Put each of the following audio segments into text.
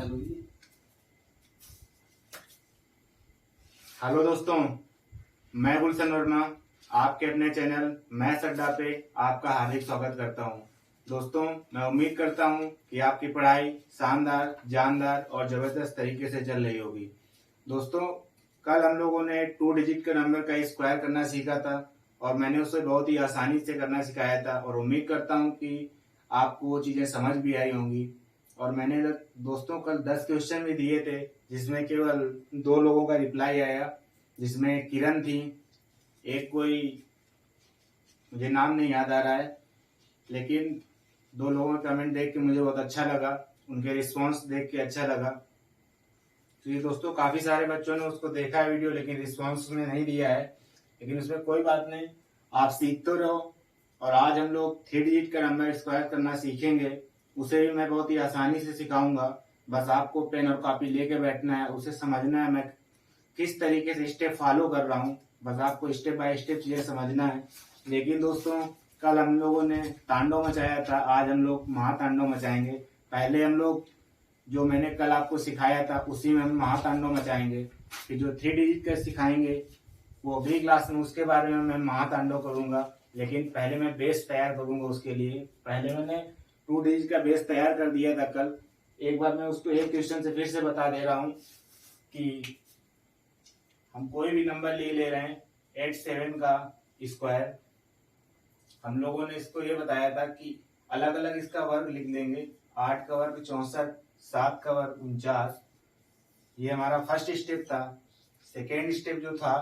चालू ही। हेलो दोस्तों, मैं गुलशन वर्मा आपके अपने चैनल मैथ्स अड्डा पे आपका हार्दिक स्वागत करता हूं। दोस्तों, मैं उम्मीद करता हूं कि आपकी पढ़ाई शानदार, जानदार और जबरदस्त तरीके से चल रही होगी। दोस्तों, कल हम लोगों ने 2 डिजिट के नंबर का स्क्वायर करना सीखा था और मैंने उसे बहुत ही आसानी से करना सिखाया था और उम्मीद करता हूं कि आपको वो चीजें समझ भी आई होंगी। और मैंने दोस्तों कल 10 क्वेश्चन भी दिए थे जिसमें केवल 2 लोगों का रिप्लाई आया, जिसमें किरण थी, एक कोई मुझे नाम नहीं याद आ रहा है, लेकिन 2 लोगों का कमेंट देख के मुझे बहुत अच्छा लगा, उनके रिस्पांस देख के अच्छा लगा। तो ये दोस्तों काफी सारे बच्चों ने उसको देखा है वीडियो, लेकिन रिस्पांस में नहीं दिया है, लेकिन उसमें कोई बात नहीं, आप सीख तो रहो। और आज हम लोग 3 डिजिट का नंबर स्क्वायर करना सीखेंगे, उसे भी मैं बहुत ही आसानी से सिखाऊंगा। बस आपको पेन और कॉपी लेके बैठना है, उसे समझना है मैं किस तरीके से स्टेप फॉलो कर रहा हूँ, बस आपको स्टेप बाय स्टेप चीजें समझना है। लेकिन दोस्तों, कल हम लोगों ने तांडव मचाया था, आज हम लोग महातांडव मचाएंगे। पहले हम लोग जो मैंने कल आपको सिखाया था उसी में हम महातांडव मचाएंगे। फिर जो 3 डिजिट का सिखाएंगे वो अगली क्लास में, उसके बारे में मैं महातांडव करूंगा। लेकिन पहले मैं बेस तैयार करूंगा उसके लिए। पहले मैंने 2 डिजिट का बेस तैयार कर दिया था कल, एक बार मैं उसको एक क्वेश्चन से फिर से बता दे रहा हूँ कि हम कोई भी नंबर ले रहे हैं 87 का स्क्वायर। हम लोगों ने इसको ये बताया था कि अलग अलग इसका वर्ग लिख लेंगे। 8 का वर्ग 64, 7 का वर्ग 49। ये हमारा फर्स्ट स्टेप था। सेकेंड स्टेप जो था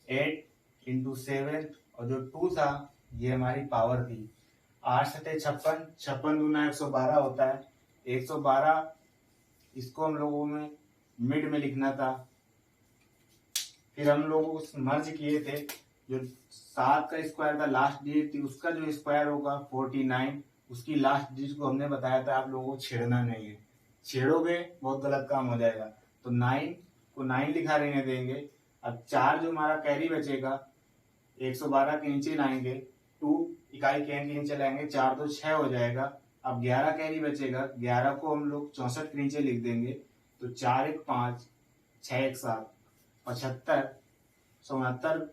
8 इंटू 7 और जो 2 था ये हमारी पावर थी। 8 सते 56, 56 दूना 112 होता है। 112 इसको हम लोगों में मिड में लिखना था। फिर हम लोग मर्ज किए थे, जो 7 का स्क्वायर का लास्ट डिजिट थी उसका जो स्क्वायर होगा 49, उसकी लास्ट डिजिट को हमने बताया था आप लोगों को छेड़ना नहीं है, छेड़ोगे बहुत गलत काम हो जाएगा। तो 9 को 9 लिखा रहने देंगे। अब 4 जो हमारा कैरी बचेगा 112 के नीचे लाएंगे, 2 इकाई के नीचे लाएंगे, 4 तो 6 हो जाएगा। अब 11 कैरी बचेगा, 11 को हम लोग 64 के नीचे लिख देंगे। तो 4 1 5, 6 1 7, 75, 74,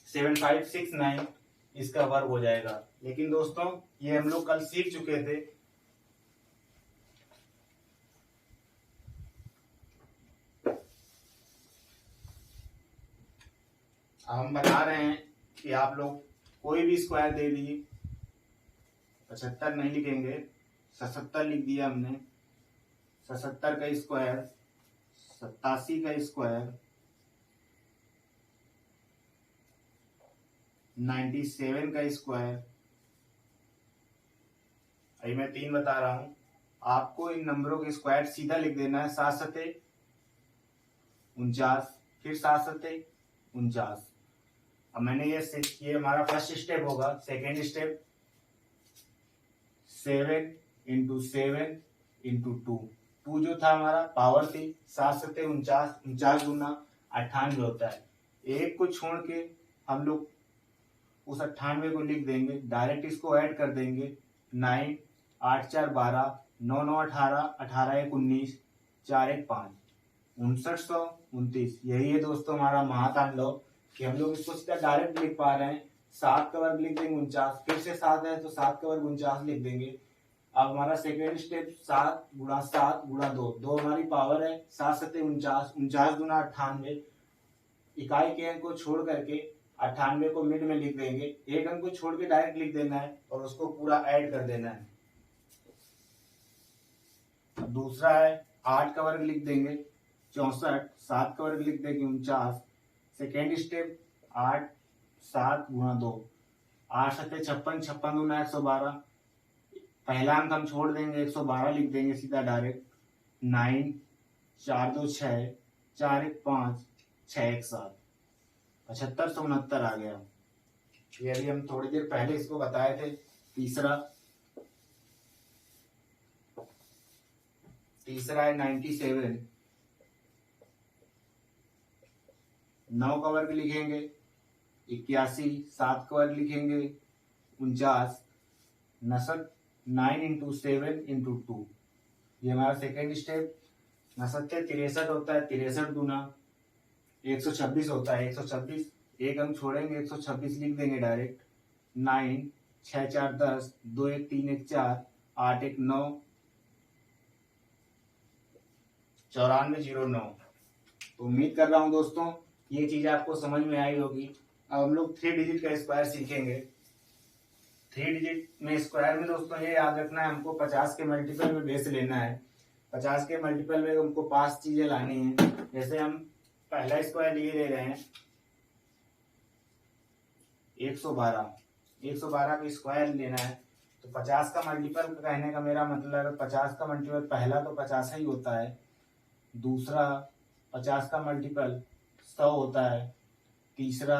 7569 इसका वर्ग हो जाएगा। लेकिन दोस्तों ये हम लोग कल सीख चुके थे। हम बता रहे हैं कि आप लोग कोई भी स्क्वायर दे दिए, 75 नहीं लिखेंगे, 77 लिख दिया हमने। 77 का स्क्वायर, 87 का स्क्वायर, 97 का स्क्वायर। अभी मैं 3 बता रहा हूं, आपको इन नंबरों के स्क्वायर सीधा लिख देना है। 7 सते 49, फिर 7 सते 49। अब मैंने ये हमारा फर्स्ट स्टेप होगा। सेकेंड स्टेप 7 इंटू 7 इंटू 2, 2 जो था हमारा पावर थी। 7 सते 49, 49 गुना 98 होता है। एक को छोड़ के हम लोग उस 98 को लिख देंगे, डायरेक्ट इसको ऐड कर देंगे। 9 8 4 12, 9 9 18, 18 1 19, 4 1 5, 5929। यही है दोस्तों हमारा महातांडव, कि हम लोग इसको सीधा डायरेक्ट लिख पा रहे हैं। 7 का वर्ग लिख देंगे 49, फिर से 7 है तो 7 का वर्ग 49 लिख देंगे। अब हमारा सेकेंड स्टेप 7 गुणा 7 गुणा 2, 2 हमारी पावर है। 7 सते 49, 49 गुना 98, इकाई के अंक को छोड़ करके 98 को मिड में लिख देंगे। एक अंक को छोड़ के डायरेक्ट लिख देना है और उसको पूरा ऐड कर देना है। दूसरा है 8 का वर्ग लिख देंगे 64, 7 का वर्ग लिख देंगे 49। सेकेंड स्टेप 8 7 गुणा 2, 8 सते 56, 56 गुना 112। पहला अंक हम छोड़ देंगे, 112 लिख देंगे सीधा डायरेक्ट। 9 4 2 6, 4 1 5, 6 1 7, 7569 आ गया। ये अभी हम थोड़ी देर पहले इसको बताए थे। तीसरा है 97, 9 का वर्ग लिखेंगे 81, 7 का वर्ग लिखेंगे 49, 9 इंटू 7 इंटू 2, ये हमारा सेकेंड स्टेप। 63 होता है, 63 दूना 126 होता है, 126 एक अंक छोड़ेंगे, 126 लिख देंगे डायरेक्ट। 9 6 4 10, 2 1 3 1 4, 8 1 9, 9409। तो उम्मीद कर रहा हूँ दोस्तों ये चीज आपको समझ में आई होगी। अब हम लोग 3 डिजिट का स्क्वायर सीखेंगे। 3 डिजिट में स्क्वायर में दोस्तों ये याद रखना है, हमको 50 के मल्टीपल में बेस लेना है। 50 के मल्टीपल में हमको 5 चीजें लानी है। जैसे हम पहला स्क्वायर लिए ले रहे हैं 112, 112 का स्क्वायर लेना है। तो 50 का मल्टीपल कहने का मेरा मतलब है 50 का मल्टीपल पहला तो 50 ही होता है, दूसरा 50 का मल्टीपल 100 होता है, तीसरा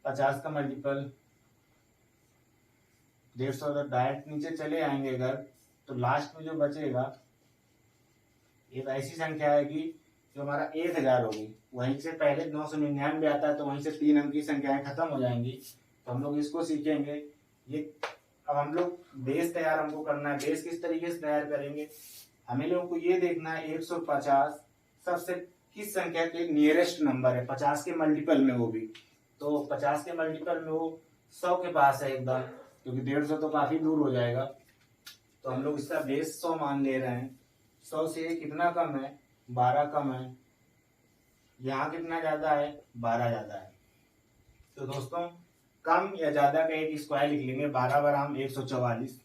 50 का मल्टीपल 150। डायरेक्ट नीचे चले आएंगे अगर तो लास्ट में जो बचेगा एक ऐसी संख्या आएगी जो हमारा 1000 होगी। वहीं से पहले 999 आता है तो वहीं से 3 अंक की संख्याएं खत्म हो जाएंगी। तो हम लोग इसको सीखेंगे। ये अब हम लोग बेस तैयार हमको करना है। बेस किस तरीके से तैयार करेंगे, हमें लोगों को ये देखना है 150 सबसे किस संख्या के नियरेस्ट नंबर है 50 के मल्टीपल में, वो भी तो 50 के मल्टीपल में वो 100 के पास है एकदम, क्योंकि 150 तो काफी दूर हो जाएगा। तो हम लोग इसका बेस 100 मान ले रहे हैं। 100 से कितना कम है, 12 कम है। यहाँ कितना ज्यादा है, 12 ज्यादा है। तो दोस्तों कम या ज्यादा का एक स्क्वायर लिख लेंगे। 12 बराबर 144।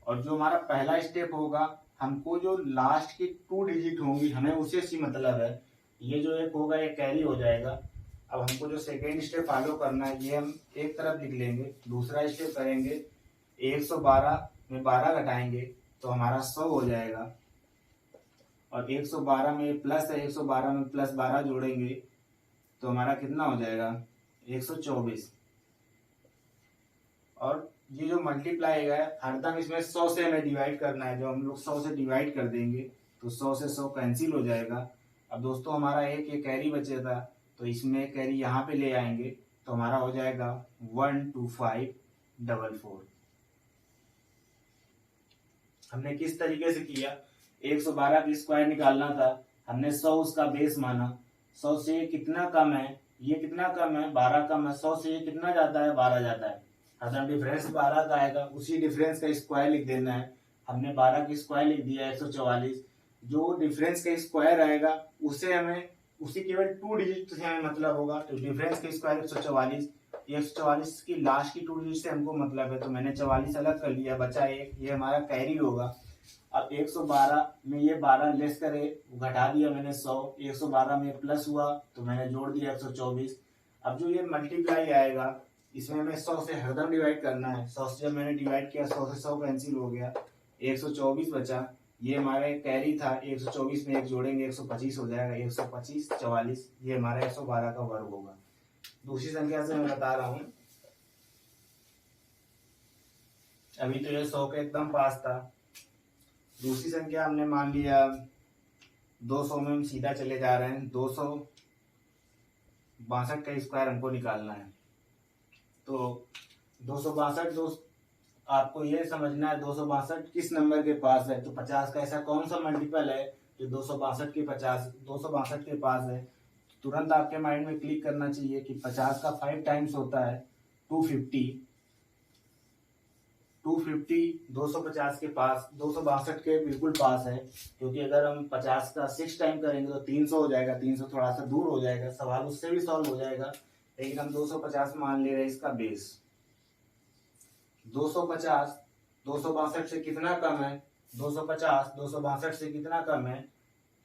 और जो हमारा पहला स्टेप होगा, हमको जो लास्ट की 2 डिजिट होंगी हमें उसे से मतलब है। ये जो एक होगा ये कैरी हो जाएगा। अब हमको जो सेकेंड स्टेप फॉलो करना है ये हम एक तरफ लिख लेंगे। दूसरा स्टेप करेंगे 112 में 12 घटाएंगे तो हमारा 100 हो जाएगा। और 112 में प्लस है, 112 में प्लस 12 जोड़ेंगे तो हमारा कितना हो जाएगा, 124। और ये जो मल्टीप्लाई है हरदम इसमें 100 से हमें डिवाइड करना है। जो हम लोग 100 से डिवाइड कर देंगे तो 100 से 100 कैंसिल हो जाएगा। अब दोस्तों हमारा एक ये कैरी बचे था तो इसमें कैरी यहाँ पे ले आएंगे तो हमारा हो जाएगा 12544। हमने किस तरीके से किया, 112 की स्क्वायर निकालना था, हमने 100 उसका बेस माना। 100 से ये कितना कम है, ये कितना कम है, 12 कम है। 100 से ये कितना ज्यादा है, 12 ज्यादा है। अगर डिफरेंस 12 का आएगा उसी डिफरेंस का स्क्वायर लिख देना है। हमने 12 की स्क्वायर लिख दिया 144। जो डिफरेंस का स्क्वायर आएगा उसे हमें उसी केवल 2 डिजिट से हमें मतलब होगा। तो डिफरेंस का स्क्वायर 144, 144 की लास्ट की 2 डिजिट से हमको मतलब है तो मैंने 44 अलग कर लिया, बचा एक, ये हमारा कैरी होगा। अब 112 में ये 12 लेस करे घटा दिया मैंने 100, 112 में प्लस हुआ तो मैंने जोड़ दिया 124। अब जो ये मल्टीप्लाई आएगा इसमें हमें 100 से हरदम डिवाइड करना है। 100 से जब मैंने डिवाइड किया 100 से 100 कैंसिल हो गया, 124 बचा। ये हमारा कैरी था, 124 में एक जोड़ेंगे 125 हो जाएगा। 125 44 ये हमारा 112 का वर्ग होगा। दूसरी संख्या से मैं बता रहा हूं, अभी तो ये 100 के एकदम पास था। दूसरी संख्या हमने मान लिया 200 में हम सीधा चले जा रहे हैं। 262 का स्क्वायर हमको निकालना है। तो 262 दोस्त आपको ये समझना है 262 किस नंबर के पास है। तो 50 का ऐसा कौन सा मल्टीपल है जो 262 के पास है। तुरंत आपके माइंड में क्लिक करना चाहिए कि 50 का 5 टाइम्स होता है 250। 250 के पास, 262 के बिल्कुल पास है। क्योंकि अगर हम 50 का 6 टाइम करेंगे तो 300 हो जाएगा। 300 थोड़ा सा दूर हो जाएगा, सवाल उससे भी सॉल्व हो जाएगा। लेकिन हम 250 मान ले रहे हैं इसका बेस। 250 262 से कितना कम है, 250 262 से कितना कम है,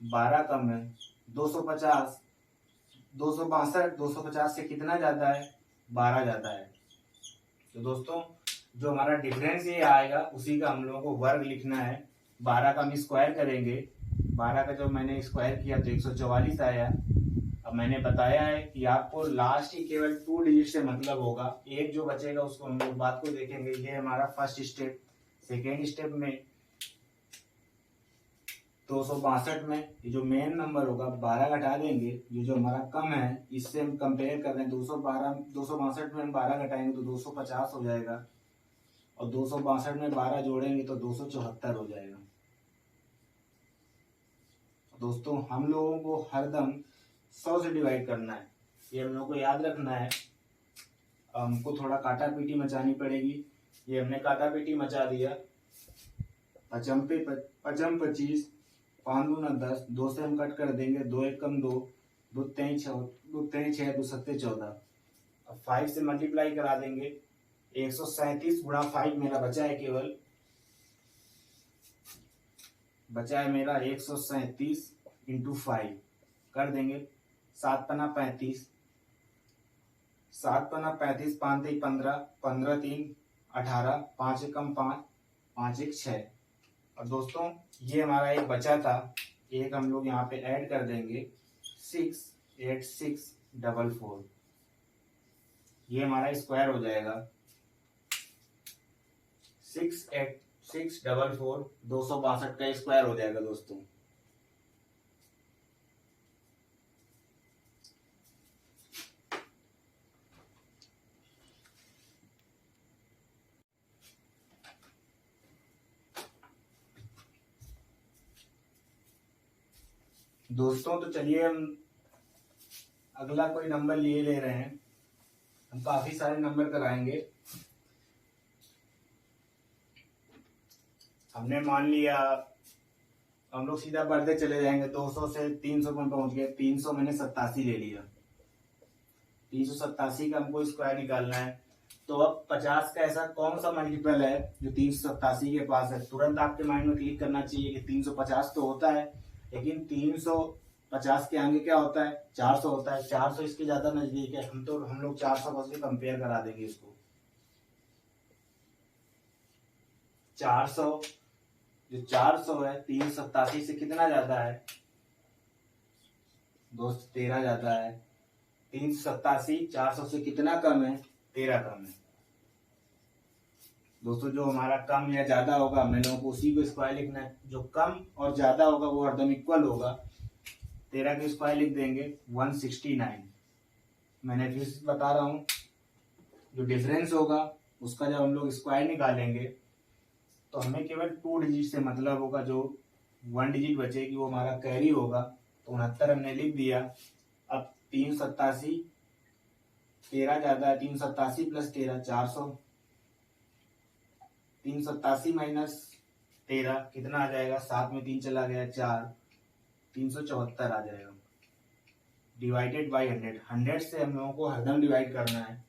12 कम है। 250 250 से कितना ज्यादा है, 12 ज्यादा है। तो दोस्तों जो हमारा डिफरेंस ये आएगा उसी का हम लोगों को वर्ग लिखना है। 12 का हम स्क्वायर करेंगे। 12 का जब मैंने स्क्वायर किया तो 144 आया। अब मैंने बताया है कि आपको लास्ट ही केवल 2 डिजिट से मतलब होगा। एक जो बचेगा उसको हम लोग बात को देखेंगे। ये हमारा फर्स्ट स्टेप। सेकेंड स्टेप में 262 में ये जो मेन नंबर होगा 12 घटा देंगे। ये जो हमारा कम है इससे हम कंपेयर कर रहे हैं। 262 में हम 12 घटाएंगे तो 250 हो जाएगा। और 262 में 12 जोड़ेंगे तो 274 हो जाएगा। दोस्तों हम लोगों को हरदम 100 से डिवाइड करना है, ये हम लोगों को याद रखना है। हमको थोड़ा काटा पीटी मचानी पड़ेगी। ये हमने काटा पीटी मचा दिया। पचम 25, 5 दूना 10, 2 से हम कट कर देंगे, 2 एक कम 2, 2 3 6, 2 3 6, 2 7 14। अब 5 से मल्टीप्लाई करा देंगे। 137 गुणा 5 मेरा बचा है, केवल बचा है मेरा 137 इंटू 5 कर देंगे। 7 पन्ना 35, 7 पन्ना 35, 5 3 15, 15 3 18, 5 एकम 5, 5 1 6। और दोस्तों ये हमारा एक बचा था, एक हम लोग यहाँ पे ऐड कर देंगे 68644। ये हमारा स्क्वायर हो जाएगा 68644, 262 का स्क्वायर हो जाएगा दोस्तों। दोस्तों तो चलिए हम अगला कोई नंबर लिए ले रहे हैं। हम काफी सारे नंबर कराएंगे। हमने मान लिया हम लोग सीधा बढ़ते चले जाएंगे, 200 से 300 में पहुंच गए। 300 मैंने 87 ले लिया। 387 का हमको स्क्वायर निकालना है। तो अब 50 का ऐसा कौन सा मल्टीपल है जो 387 के पास है? तुरंत आपके माइंड में क्लिक करना चाहिए कि 350 तो होता है, लेकिन 350 के आगे क्या होता है? 400 होता है। 400 इसके ज्यादा नजदीक है। हम लोग 400 से कंपेयर करा देंगे इसको। 400 जो 400 है 387 से कितना ज्यादा है दोस्त? 13 ज्यादा है। 387 400 से कितना कम है? 13 कम है। दोस्तों जो हमारा कम या ज्यादा होगा हम लोगों को उसी को स्क्वायर लिखना है। जो कम और ज्यादा होगा वो हरदम इक्वल होगा। 13 के स्क्वायर लिख देंगे 169। मैंने फिर बता रहा हूं, जो डिफरेंस होगा उसका जब हम लोग स्क्वायर निकालेंगे तो हमें केवल 2 डिजिट से मतलब होगा। जो 1 डिजिट बचेगी वो हमारा कैरी होगा। तो 69 हमने लिख दिया। अब 387, 13 ज्यादा है। 387 प्लस 13 400। 387 माइनस 13 कितना आ जाएगा? 7 में 3 चला गया 4, 374 आ जाएगा। Divided by 100। 100 से हम लोगों को हरदम डिवाइड करना है।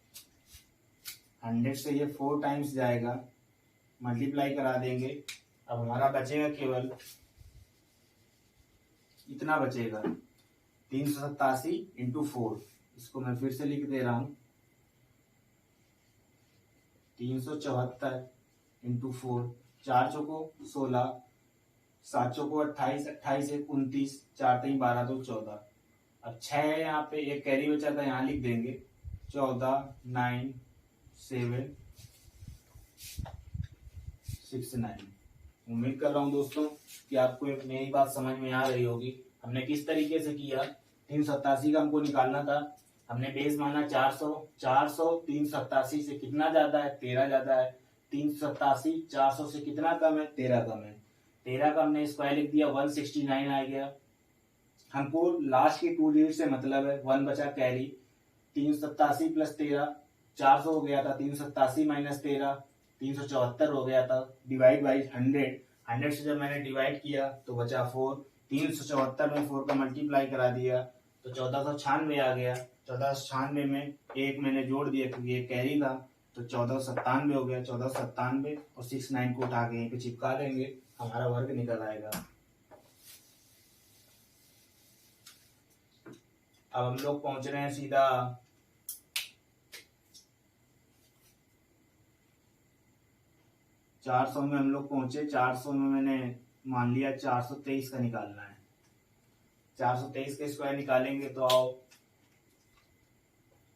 100 से ये 4 टाइम्स जाएगा, मल्टीप्लाई करा देंगे। अब हमारा बचेगा केवल इतना बचेगा 387 इंटू 4। इसको मैं फिर से लिख दे रहा हूं 374 इंटू 4। 4 चौको 16, 7 चौको 28, 28 1 29, 4 3 12 2 14। अब 6 है यहाँ पे, एक कैरी बचा था यहाँ लिख देंगे 14 9 7 6 9। उम्मीद कर रहा हूँ दोस्तों कि आपको मेरी बात समझ में आ रही होगी। हमने किस तरीके से किया। 387 का हमको निकालना था। हमने बेस माना 400। 400 387 से कितना ज्यादा है? 13 ज्यादा है। 387 400 से कितना कम है? 13 कम है। 13 का हमने स्क्वायर लिख दिया 169 आ गया। हमको लास्ट की 2 डिजिट से मतलब है। 1 बचा कैरी। 387 प्लस 13 400 हो गया था। 387 माइनस 13 374 हो गया था। Divide by 100। 100 से जब मैंने डिवाइड किया तो बचा 4। 374 में 4 का मल्टीप्लाई करा दिया तो 1496 आ गया। 1496 में एक मैंने जोड़ दिया क्योंकि ये कैरी था, तो 1497 हो गया। 1497 और 69 को उठा के यहीं पे चिपका देंगे, हमारा वर्ग निकल आएगा। अब हम लोग पहुंच रहे हैं सीधा 400 में। हम लोग पहुंचे 400 में। मैंने मान लिया 423 का निकालना है। 423 के स्क्वायर निकालेंगे तो आओ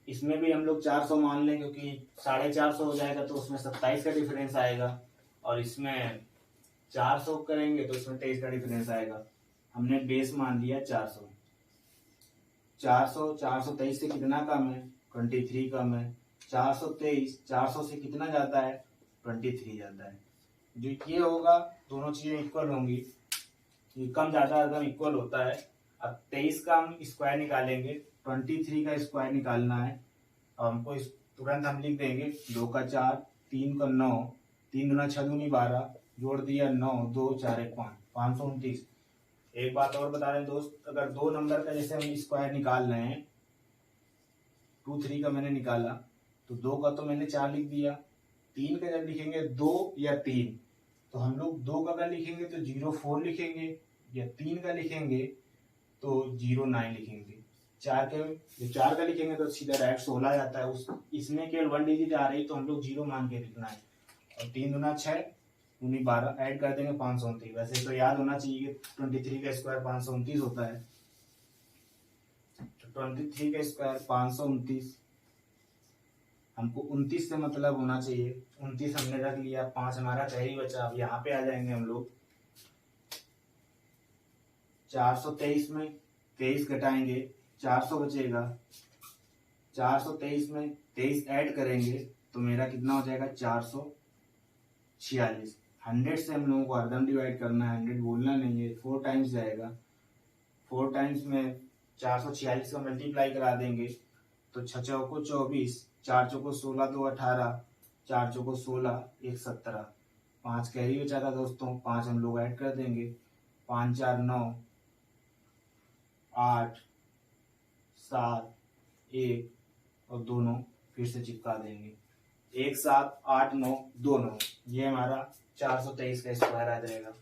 इसमें भी हम लोग 400 मान लें, क्योंकि 450 हो जाएगा तो उसमें 27 का डिफरेंस आएगा, और इसमें 400 करेंगे तो इसमें 23 का डिफरेंस आएगा। हमने बेस मान लिया 400। 423 से कितना कम है? 23 कम है। 423 400 से कितना ज्यादा है? 23 जाता है। जो ये होगा दोनों चीजें इक्वल होंगी, ये कम ज्यादा एकदम इक्वल होता है। अब 23 का हम स्क्वायर निकालेंगे, 23 का स्क्वायर निकालना है। अब हमको तुरंत हम लिख देंगे 2 का 4, 3 का 9, 3 गुना 6 दूनी 12, जोड़ दिया 9, 2 4 1 5, 529। एक बात और बता रहे दोस्त, अगर दो नंबर का जैसे हम स्क्वायर निकाल रहे हैं, 2 3 का मैंने निकाला तो 2 का तो मैंने 4 लिख दिया, 3 का जब लिखेंगे 2 या 3, तो हम लोग 2 का अगर लिखेंगे तो 04 लिखेंगे, या 3 का लिखेंगे तो 09 लिखेंगे। 4 का लिखेंगे तो सीधा डायरेक्ट 16 जाता है। उस इसमें केवल 1 डिजिट आ रही तो हम लोग 0 मान के लिखना है। और 3 गुना 6 उन्हीं 12 ऐड कर देंगे 529। वैसे तो याद होना चाहिए 23 का स्क्वायर 529 होता है। तो 23 का स्क्वायर 529, हमको 29 से मतलब होना चाहिए। 29 हमने रख लिया, 5 हमारा कैरी बचा। अब यहाँ पे आ जाएंगे हम लोग, 423 में 23 घटाएंगे 400 बचेगा, 423 में 23 ऐड करेंगे तो मेरा कितना हो जाएगा 446। 100 से हम लोगों को हरदम डिवाइड करना है, 100 बोलना नहीं है, 4 टाइम्स जाएगा। 4 टाइम्स में 446 का मल्टीप्लाई करा देंगे तो 6 चौको 24, 4 चौको 16, 2 18, 4 चौको 16, 1 17, 5 कैरी बचा था दोस्तों, 5 हम लोग ऐड कर देंगे, 5 4 9, 8 7 1 और दोनों फिर से चिपका देंगे, 1 7 8 9 2 9। ये हमारा 423 का स्क्वायर आ जाएगा।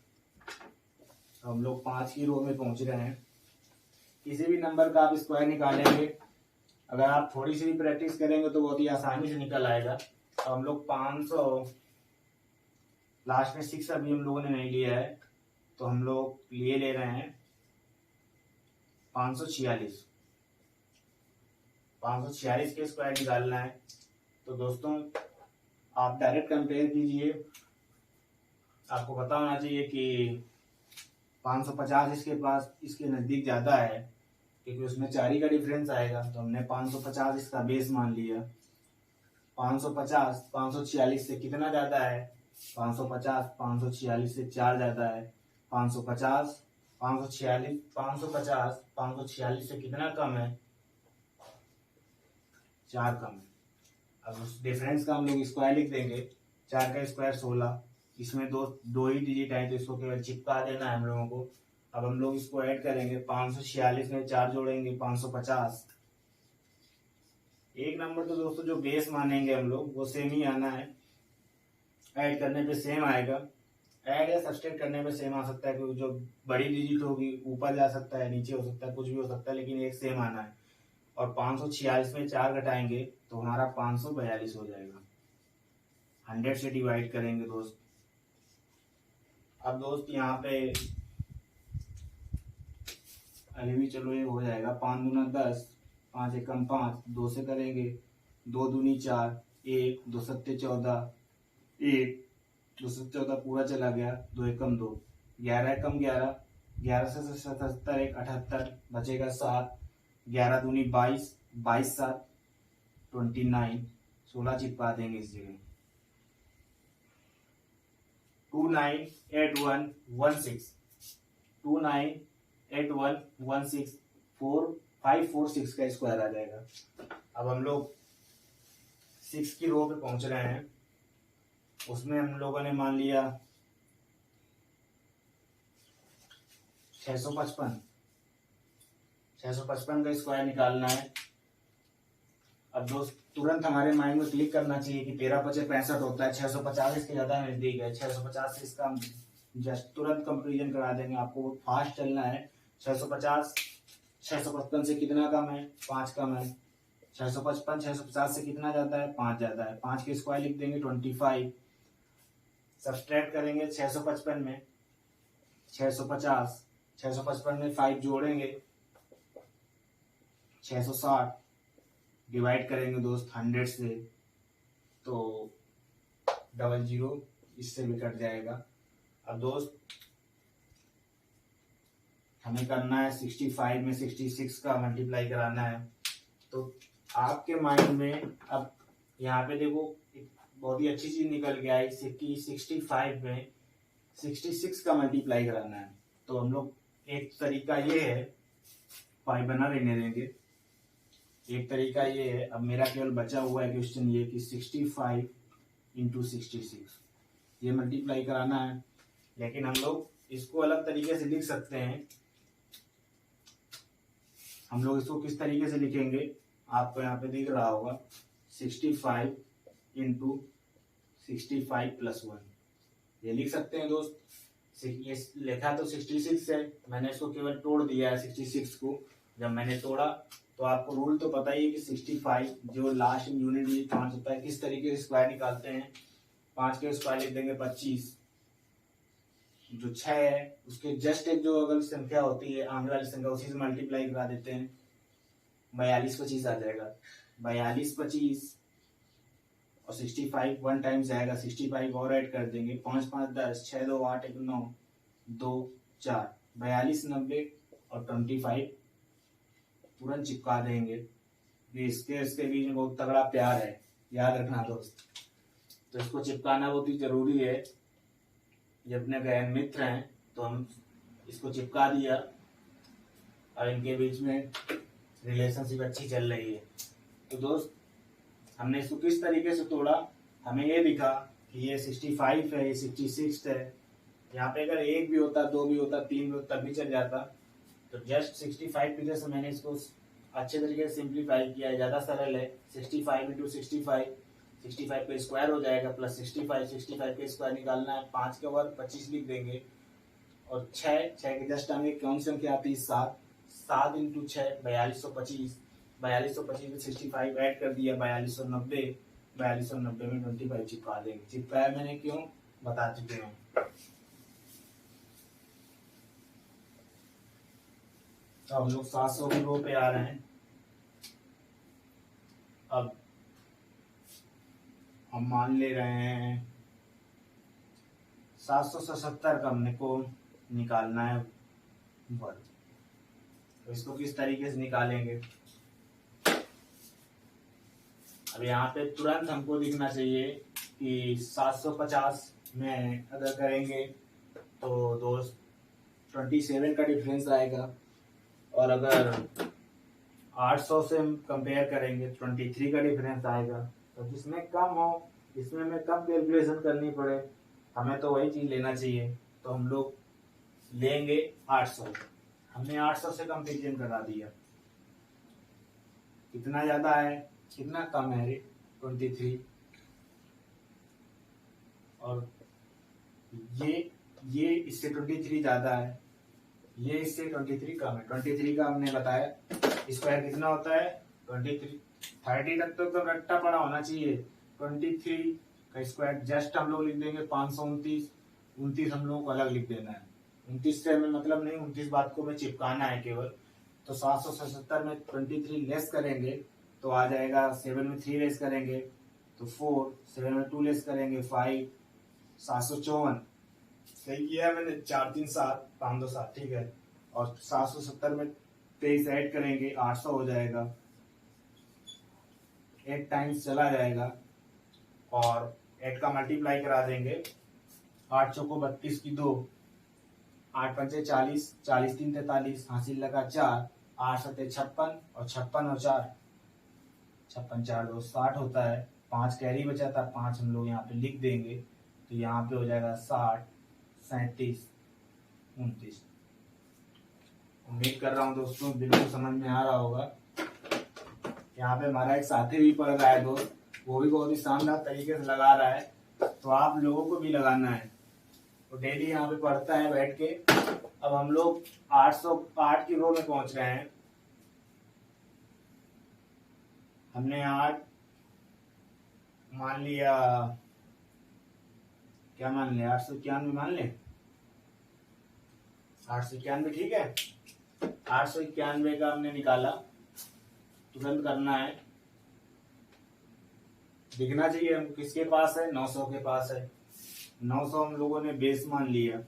हम लोग 5 की रो में पहुंच रहे हैं। किसी भी नंबर का आप स्क्वायर निकालेंगे, अगर आप थोड़ी सी भी प्रैक्टिस करेंगे तो बहुत ही आसानी से निकल आएगा। तो हम लोग 500, लास्ट में 6 अभी हम लोगों ने नहीं लिया है तो हम लोग ले रहे हैं 546। 546 के स्क्वायर निकालना है। तो दोस्तों आप डायरेक्ट कंपेयर कीजिए, आपको पता होना चाहिए कि 550 इसके पास, इसके नज़दीक ज़्यादा है क्योंकि उसमें 4 ही का डिफरेंस आएगा। तो हमने 550 इसका बेस मान लिया। 550 546 से कितना ज़्यादा है, 550 546 से 4 ज़्यादा है। 550 546 550 546 से कितना कम है, 4 कम है। अब उस डिफरेंस का हम लोग स्क्वायर लिख देंगे। 4 का स्क्वायर 16, इसमें दो ही डिजिट है तो इसको केवल चिपका देना है हम लोगों को। अब हम लोग इसको ऐड करेंगे, 546 में 4 जोड़ेंगे 550। एक नंबर तो दोस्तों जो बेस मानेंगे हम लोग वो सेम ही आना है, ऐड करने पे सेम आएगा। ऐड या सब्सट्रैक्ट करने पे सेम आ सकता है क्योंकि जो बड़ी डिजिट होगी ऊपर जा सकता है, नीचे हो सकता है, कुछ भी हो सकता है, लेकिन एक सेम आना है। और 546 में 4 घटाएंगे तो हमारा 542 हो जाएगा। 100 से डिवाइड करेंगे दोस्त। अब दोस्त यहाँ पे अभी भी चलो ये हो जाएगा, 5 गुना 10, 5 एकम 5, 2 से करेंगे, 2 दूनी 4, 1 2 सत्ते 14, 1 2 सत्ते 14 पूरा चला गया, 2 एकम 2, 11 एकम 11, 11 से 77 1 78 बचेगा 7, 11 दूनी 22, 22 7 29, 16 चिपका देंगे इस जगह। 298116 298116 4546 का स्क्वायर आ जाएगा। अब हम लोग 6 की रो पे पहुंच रहे हैं, उसमें हम लोगों ने मान लिया 655 का स्क्वायर निकालना है। अब दोस्त तुरंत हमारे माइंड में क्लिक करना चाहिए कि 13 5 65 होता है, 650 इसके ज्यादा नजदीक है। 650 से इसका जस्ट तुरंत कंपेरिजन करा देंगे, आपको फास्ट चलना है। 650 655 से कितना कम है, 5 कम है। 655 650 से कितना ज्यादा है, 5 ज्यादा है। 5 के स्क्वायर लिख देंगे 25, सब्सट्रैक्ट करेंगे 655 में 650, 655 में 5 जोड़ेंगे 660, डिवाइड करेंगे दोस्त 100 से तो 00 इससे भी कट जाएगा। अब दोस्त हमें करना है 65 में 66 का मल्टीप्लाई कराना है। तो आपके माइंड में अब यहाँ पे देखो बहुत ही अच्छी चीज निकल के आई कि 65 में 66 का मल्टीप्लाई कराना है। तो हम लोग एक तरीका ये है, पाई बना रहने देंगे, एक तरीका ये है। अब मेरा केवल बचा हुआ है क्वेश्चन ये कि 65 इंटू 66 ये मल्टीप्लाई कराना है। लेकिन हम लोग इसको अलग तरीके से लिख सकते हैं। हम लोग इसको किस तरीके से लिखेंगे, आपको यहाँ पे दिख रहा होगा 65 इंटू 65 प्लस 1 ये लिख सकते हैं दोस्त। ये लिखा तो 66 है, मैंने इसको केवल तोड़ दिया है 66 को। जब मैंने तोड़ा तो आपको रूल तो पता ही है कि 65 जो लास्ट यूनिट में 5 होता है किस तरीके से स्क्वायर निकालते हैं। 5 के स्क्वायर लिख देंगे 25, जो 6 है उसके जस्ट एक जो अगर संख्या होती है आगे वाली संख्या उसी से मल्टीप्लाई करा देते हैं, 42 25 आ जाएगा। 42 25 और 65 1 टाइम्स जाएगा, 65 और ऐड कर देंगे, 5 5 10, 6 2 8 1 9 2 4, 42 90 और 25 तुरंत चिपका देंगे। इसके बीच में बहुत तगड़ा प्यार है, याद रखना दोस्त। तो इसको चिपकाना बहुत ही जरूरी है। ये अपने गहन मित्र हैं तो हम इसको चिपका दिया और इनके बीच में रिलेशनशिप अच्छी चल रही है। तो दोस्त हमने इसको किस तरीके से तोड़ा, हमें ये दिखा कि ये 65 है, ये 66 है। यहाँ पे अगर 1 भी होता, 2 भी होता, 3 भी होता तब भी चल जाता। तो जस्ट 65 की वजह से मैंने इसको अच्छे तरीके से सिंप्लीफाई किया है, ज़्यादा सरल है। 65 इंटू 65 65 का स्क्वायर हो जाएगा प्लस 65 का स्क्वायर निकालना है, 5 के वर्ग 25 लिख देंगे। और 6 के जस्ट आगे कौन सी संख्या आती है 7, 7 इंटू 6 4225, 4225 में 65 ऐड कर दिया 4290, 4290 में 25 चिपका देंगे। चिपकाया मैंने क्यों बता चुके हैं। तो हम लोग 700 की रो पे आ रहे हैं। अब हम मान ले रहे हैं 777 का हमने को निकालना है वर्ग। तो इसको किस तरीके से निकालेंगे, अब यहाँ पे तुरंत हमको दिखना चाहिए कि 750 में अगर करेंगे तो दोस्त 27 का डिफरेंस आएगा, और अगर 800 से हम कंपेयर करेंगे 23 का डिफरेंस आएगा। तो जिसमें कम हो इसमें हमें कम कैलकुलेशन करनी पड़े, हमें तो वही चीज लेना चाहिए। तो हम लोग लेंगे 800, हमने 800 से कंपेरिजन करा दिया। कितना ज्यादा है कितना कम है, 23। और ये इससे 23 ज्यादा है, ये इससे 23 कम है। 23 का हमने बताया स्क्वायर कितना होता है 23, 30 तक तो एकदम रट्टा पड़ा होना चाहिए। 23 का स्क्वायर जस्ट हम लोग लिख देंगे 529, 29 हम लोग को अलग लिख देना है। 29 से हमें मतलब नहीं, 29 बात को हमें चिपकाना है केवल। तो 777 में 23 लेस करेंगे तो आ जाएगा, 7 में 3 लेस करेंगे तो 4, 7 में 2 लेस करेंगे 5, 754 सही किया मैंने, 4 3 7 5 2 7 ठीक है। और 770 में 23 ऐड करेंगे 800 हो जाएगा, 8 टाइम्स चला जाएगा और 8 का मल्टीप्लाई करा देंगे। 8 चौको 32 की 2, 8 पंचे 40, 40 3 43, हासिल लगा 4, 8 सत्ते 56 और 56 और 4 56 4 2 60 होता है। 5 कैरी बचा था, 5 हम लोग यहाँ पे लिख देंगे। तो यहाँ पे हो जाएगा 60 37 29। उम्मीद कर रहा हूँ दोस्तों बिल्कुल समझ में आ रहा होगा। यहाँ पे हमारा एक साथी भी पढ़ रहा है दोस्त, वो भी बहुत ही शानदार तरीके से लगा रहा है। तो आप लोगों को भी लगाना है, तो डेली यहाँ पे पढ़ता है बैठ के। अब हम लोग 808 की रो में पहुंच गए हैं। हमने 8 मान लिया, क्या मान लिया 891 मान ले, 891 ठीक है। 891 का हमने निकाला, तुरंत करना है, दिखना चाहिए हमको किसके पास है, 900 के पास है। 900 हम लोगों ने बेस मान लिया।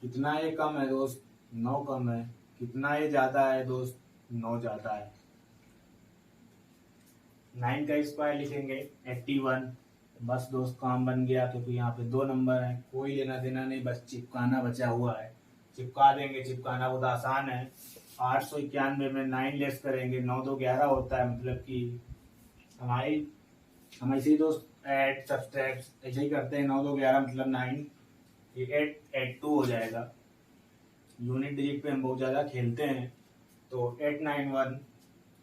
कितना ये कम है दोस्त, 9 कम है। कितना ये ज्यादा है दोस्त, 9 ज्यादा है। 9 का स्क्वायर लिखेंगे 81। बस दोस्त काम बन गया, क्योंकि यहाँ पे 2 नंबर है, कोई लेना देना नहीं, बस चिपकाना बचा हुआ है। चिपका देंगे, चिपकाना बहुत आसान है। 891 में 9 लेस करेंगे, 9 2 11 होता है, मतलब कि हम ऐसे ही दोस्त ऐड सब्सट्रैक्ट ऐसे ही करते हैं। 9 2 11 मतलब 9, ये 8 8 2 हो जाएगा। यूनिट डिजिट पे हम बहुत ज़्यादा खेलते हैं, तो 891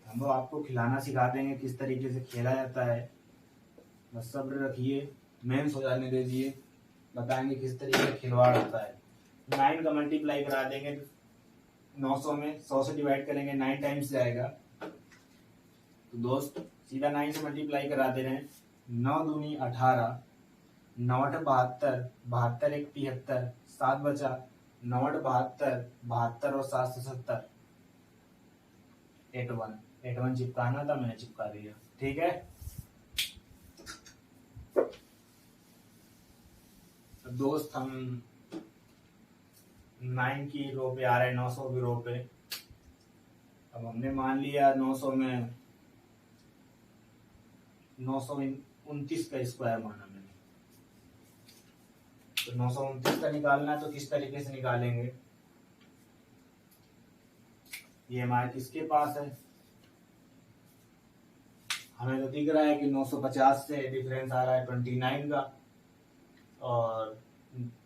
हम लोग आपको खिलाना सिखा देंगे किस तरीके से खेला जाता है। बस सब्र रखिए, मेंस हो जाने दीजिए, बताएंगे किस तरीके से खिलवाड़ होता है। 9 का मल्टीप्लाई करा देंगे 900 में, 100 से डिवाइड करेंगे 9 टाइम्स जाएगा। तो दोस्त सीधा 9 से मल्टीप्लाई करा दे रहे हैं। 9 दूनी 18, 9 8 72, 72 1 73, 7 बचा, 9 8 72, 72 और 7 से 70, 81 चिपकाना था, मैंने चिपका दिया। ठीक है, तो दोस्त हम 9 की रो पे आ रहे हैं, 900 की रो पे। अब हमने मान लिया 900 में 929 का स्क्वायर माना मैंने, तो 929 का निकालना है, तो किस तरीके से निकालेंगे। ये हमारे किसके पास है, हमें तो दिख रहा है कि 950 से डिफरेंस आ रहा है 29 का, और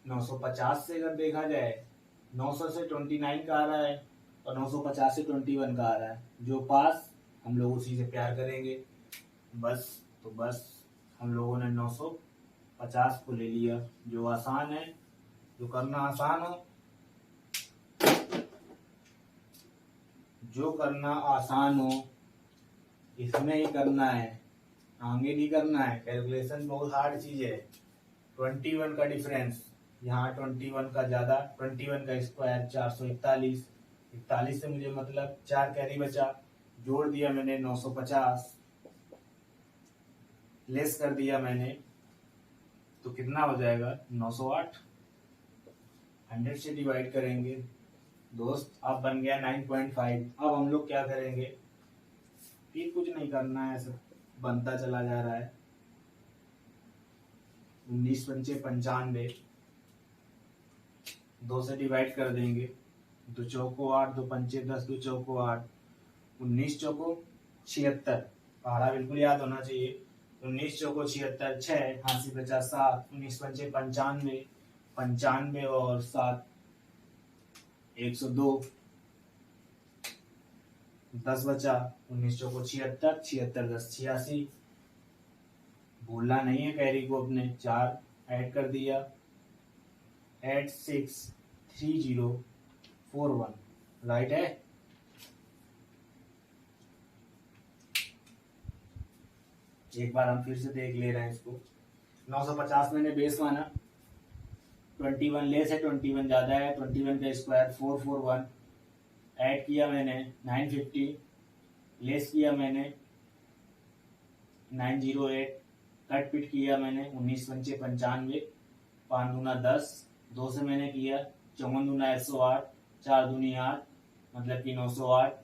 950 से अगर देखा जाए 900 से 29 का आ रहा है, और 950 से 21 का आ रहा है। जो पास हम लोग उसी से प्यार करेंगे। बस हम लोगों ने 950 को ले लिया। जो आसान है, जो करना आसान हो, जो करना आसान हो इसमें ही करना है, आगे नहीं करना है। कैलकुलेशन बहुत हार्ड चीज है। 21 का डिफरेंस, यहाँ 21 का ज्यादा, 21 का स्क्वायर 441, 41 से मुझे मतलब 4 कैरी बचा, जोड़ दिया मैंने 950, लेस कर दिया मैंने, तो कितना हो जाएगा 908। 100 से डिवाइड करेंगे दोस्त, अब बन गया 9.5। अब हम लोग क्या करेंगे, फिर कुछ नहीं करना है, सब बनता चला जा रहा है। 19 पंचे 95, 2 से डिवाइड कर देंगे, 2 चौको 8, 2 पंचे 10, 2 चौको 8, 19 चौको 76, पहाड़ा बिल्कुल याद होना चाहिए। 19 चौको 76, 6 हाथी बचा 7, 19 पंचे 95, 95 और 7 102, 10 बचा, 19 चौको 76, 76 10 86, भूलना नहीं है कैरी को अपने। 4 ऐड कर दिया, 863041, राइट है। एक बार हम फिर से देख ले रहे हैं इसको। 950 मैंने बेस माना, 21 लेस है, 21 ज्यादा है, 21 का स्क्वायर 441, ऐड किया मैंने 950, लेस किया मैंने 908, कट पिट किया मैंने 19 पंचे 95, 5 दूना 10, 2 से मैंने किया 54 दूना 108, 4 दूनी 8 मतलब कि 908,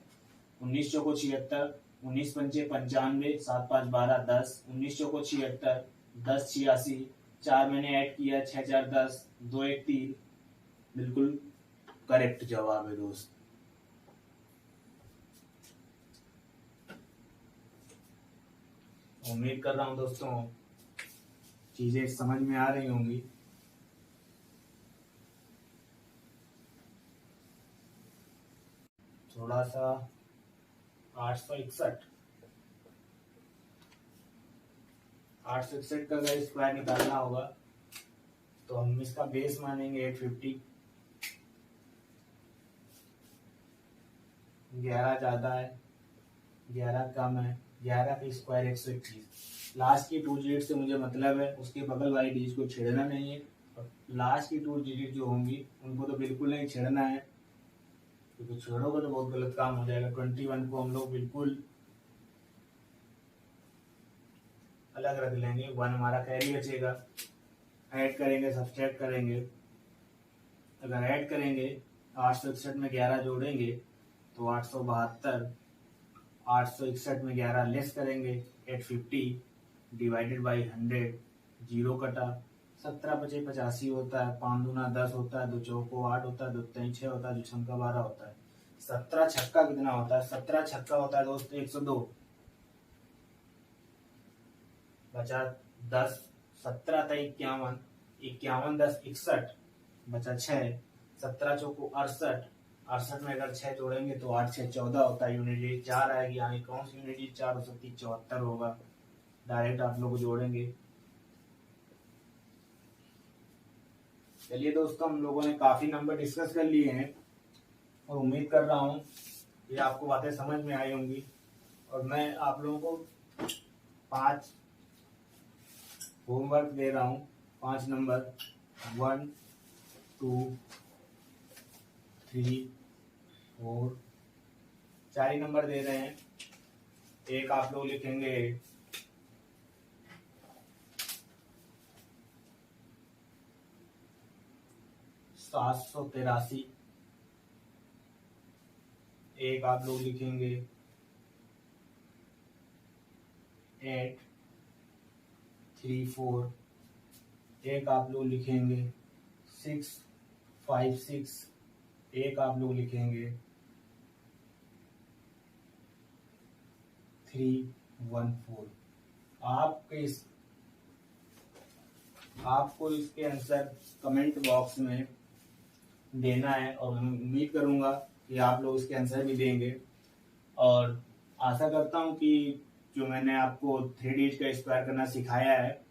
19 चौको 76, 19 पंचे 95, 7 5 12 10, 19 चौको 76, 10 86, 4 मैंने ऐड किया 6 4 10, 2 1 3, बिल्कुल करेक्ट जवाब है दोस्त। उम्मीद कर रहा हूं दोस्तों चीजें समझ में आ रही होंगी। थोड़ा सा 861 का अगर स्क्वायर निकालना होगा तो हम इसका बेस मानेंगे 850, 11 ज्यादा है, 11 कम है, 11 का स्क्वायर 121। लास्ट की 2 डिजिट से मुझे मतलब है, उसके बगल वाली डिजिट को छेड़ना नहीं है, और लास्ट की 2 डिजिट जो होंगी उनको तो बिल्कुल नहीं छेड़ना है, क्योंकि छेड़ोगे तो बहुत गलत काम हो जाएगा। 21 को हम लोग बिल्कुल अलग रख लेंगे, 1 हमारा कैरी बचेगा। ऐड करेंगे, सब्सट्रैक्ट करेंगे, अगर ऐड करेंगे 861 में 11 जोड़ेंगे तो 872, 861 में 11 लेस करेंगे 850 डिवाइडेड बाई 100, 0 कटा, 17 पचे 85 होता है, 5 दूना 10 होता है, 2 चौको 8 होता है, 2 तीन 6 होता है, 2 छक्का 12 होता है। 17 छक्का कितना होता है? 17 छक्का होता है दोस्त 102, बचा 10, 17 था 51, 51 10 61, बचा 6, 17 चौको 68, 68 में अगर 6 जोड़ेंगे तो 8 6 14 होता है, यूनिटी 4 आएगी, यानी कौन सी यूनिटी 4 हो सकती है? 74 होगा। डायरेक्ट आप लोग जोड़ेंगे। चलिए दोस्तों, हम लोगों ने काफी नंबर डिस्कस कर लिए हैं और उम्मीद कर रहा हूँ कि आपको बातें समझ में आई होंगी। और मैं आप लोगों को 5 होमवर्क दे रहा हूँ, 5 नंबर, 1 2 3 4, 4 ही नंबर दे रहे हैं। एक आप लोग लिखेंगे 783, एक आप लोग लिखेंगे 834, एक आप लोग लिखेंगे 656, एक आप लोग लिखेंगे 314। आपको इसके आंसर कमेंट बॉक्स में देना है और मैं उम्मीद करूंगा कि आप लोग इसके आंसर भी देंगे। और आशा करता हूं कि जो मैंने आपको 3 डिजिट का स्क्वायर करना सिखाया है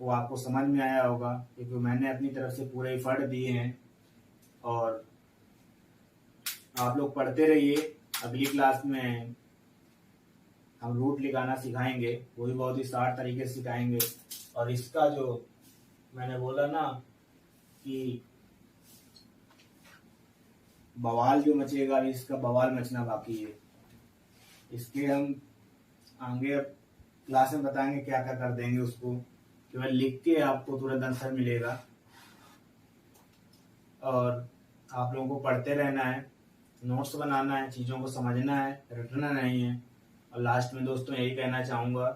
वो आपको समझ में आया होगा, क्योंकि मैंने अपनी तरफ से पूरे एफर्ट दिए हैं। और आप लोग पढ़ते रहिए। अगली क्लास में हम रूट लगाना सिखाएंगे, वो भी बहुत ही शार्ट तरीके से सिखाएंगे। और इसका जो मैंने बोला ना कि बवाल जो मचेगा, इसका बवाल मचना बाकी है। इसके हम आगे क्लास में बताएंगे क्या क्या कर देंगे उसको, केवल लिख के आपको तुरंत आंसर मिलेगा। और आप लोगों को पढ़ते रहना है, नोट्स बनाना है, चीज़ों को समझना है, रटना नहीं है। और लास्ट में दोस्तों यही कहना चाहूँगा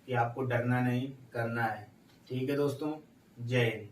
कि आपको डरना नहीं, करना है। ठीक है दोस्तों, जय हिंद।